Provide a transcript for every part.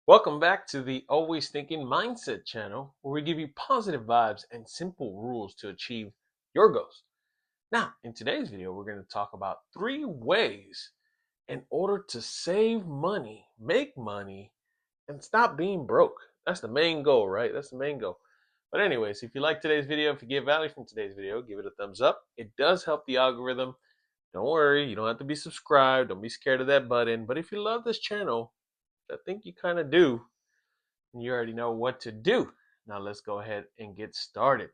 Welcome back to the Always Thinking Mindset channel, where we give you positive vibes and simple rules to achieve your goals. Now, in today's video, we're going to talk about 3 ways in order to save money, make money, and stop being broke. That's the main goal, right? That's the main goal. But, anyways, if you like today's video, if you get value from today's video, give it a thumbs up. It does help the algorithm. Don't worry, you don't have to be subscribed. Don't be scared of that button. But if you love this channel, I think you kind of do, you already know what to do. Now let's go ahead and get started.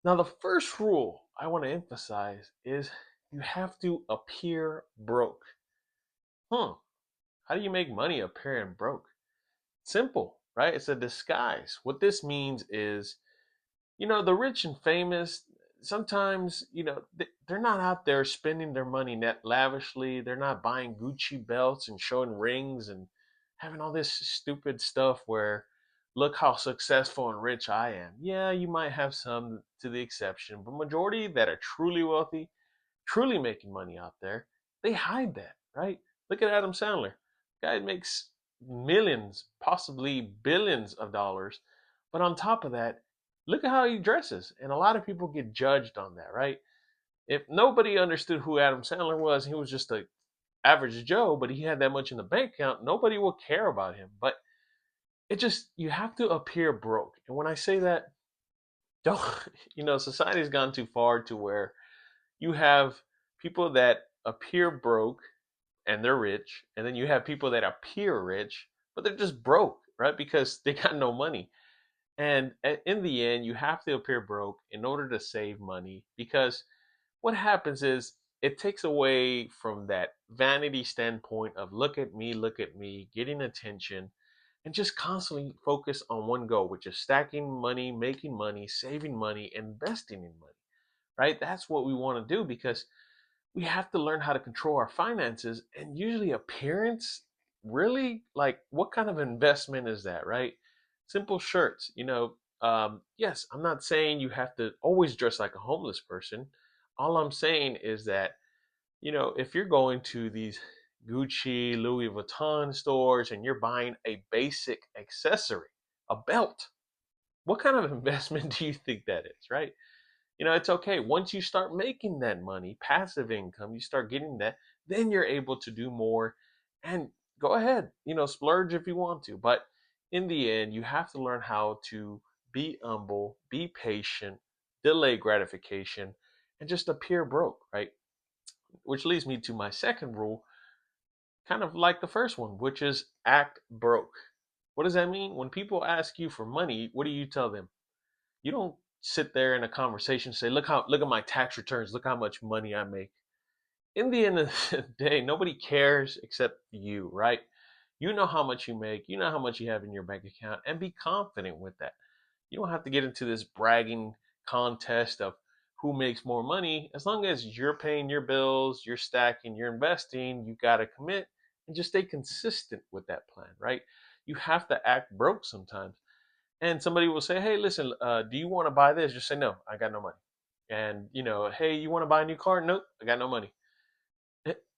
Now, the first rule I want to emphasize is you have to appear broke. How do you make money appearing broke? Simple, right? It's a disguise. What this means is, the rich and famous, sometimes, they're not out there spending their money net lavishly. They're not buying Gucci belts and showing rings and having all this stupid stuff where, look how successful and rich I am. Yeah, you might have some to the exception, but majority that are truly wealthy, truly making money out there, they hide that, right? Look at Adam Sandler. Guy makes millions, possibly billions of dollars, but on top of that, look at how he dresses. And a lot of people get judged on that, right? If nobody understood who Adam Sandler was, he was just a average Joe, but he had that much in the bank account, nobody will care about him. But you have to appear broke. And when I say that, don't, society's gone too far to where you have people that appear broke and they're rich, and then you have people that appear rich, but they're just broke, right? Because they got no money. And in the end, you have to appear broke in order to save money, because what happens is it takes away from that vanity standpoint of look at me, getting attention, and just constantly focus on one goal, which is stacking money, making money, saving money, investing in money, right? That's what we want to do, because we have to learn how to control our finances. And usually appearance, really, like, what kind of investment is that, right? Simple shirts, yes, I'm not saying you have to always dress like a homeless person. All I'm saying is that, if you're going to these Gucci, Louis Vuitton stores and you're buying a basic accessory, a belt, what kind of investment do you think that is, right? It's okay. Once you start making that money, passive income, you start getting that, then you're able to do more and go ahead, splurge if you want to. But in the end, you have to learn how to be humble, be patient, delay gratification, and just appear broke, right? Which leads me to my second rule, kind of like the first one, which is act broke. What does that mean? When people ask you for money, what do you tell them? You don't sit there in a conversation and say, look at my tax returns, look how much money I make. In the end of the day, nobody cares except you, right? You know how much you make, you know how much you have in your bank account, and be confident with that. You don't have to get into this bragging contest of who makes more money. As long as you're paying your bills, you're stacking, you're investing, you got to commit and just stay consistent with that plan, right? You have to act broke sometimes. And somebody will say, hey, listen, do you want to buy this? Just say, no, I got no money. And, hey, you want to buy a new car? Nope, I got no money.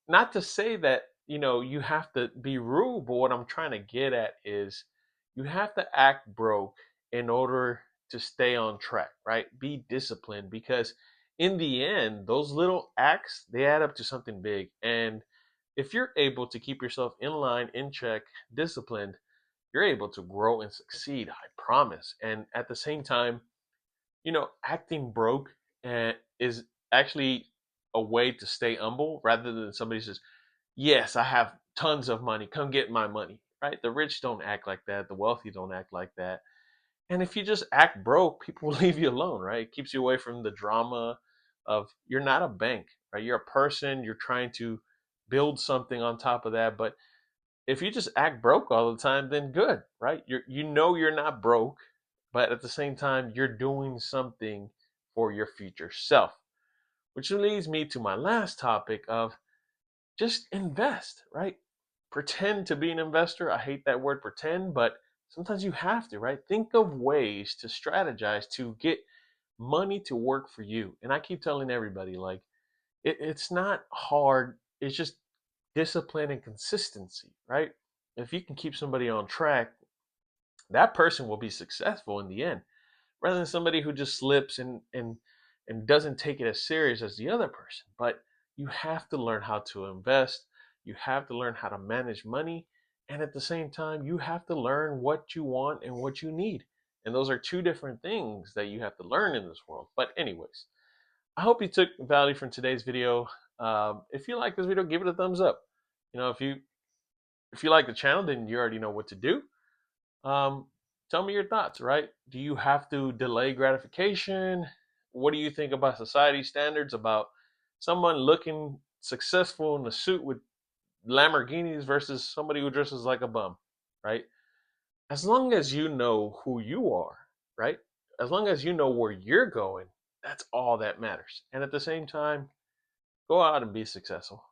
Not to say that, you have to be rude, but what I'm trying to get at is you have to act broke in order to stay on track, right? Be disciplined, because in the end, those little acts, they add up to something big. And if you're able to keep yourself in line, in check, disciplined, you're able to grow and succeed, I promise. And at the same time, acting broke is actually a way to stay humble, rather than somebody says, yes, I have tons of money, come get my money, right? The rich don't act like that, the wealthy don't act like that. And if you just act broke, people will leave you alone, right? It keeps you away from the drama of, you're not a bank, right? You're a person, you're trying to build something on top of that. But if you just act broke all the time, then good, right? You're not broke, but at the same time, you're doing something for your future self. Which leads me to my last topic of just invest, right? Pretend to be an investor. I hate that word pretend, but sometimes you have to, right? Think of ways to strategize to get money to work for you. And I keep telling everybody, like, it's not hard. It's just discipline and consistency, right? if you can keep somebody on track, that person will be successful in the end, rather than somebody who just slips and doesn't take it as serious as the other person. But you have to learn how to invest. You have to learn how to manage money, and at the same time, you have to learn what you want and what you need. And those are two different things that you have to learn in this world. But anyways, I hope you took value from today's video. If you like this video, give it a thumbs up. If you like the channel, then you already know what to do. Um, Tell me your thoughts, right? Do you have to delay gratification? What do you think about society standards, about someone looking successful in a suit with Lamborghinis versus somebody who dresses like a bum, right? As long as you know who you are, right? As long as you know where you're going, that's all that matters. And at the same time, go out and be successful.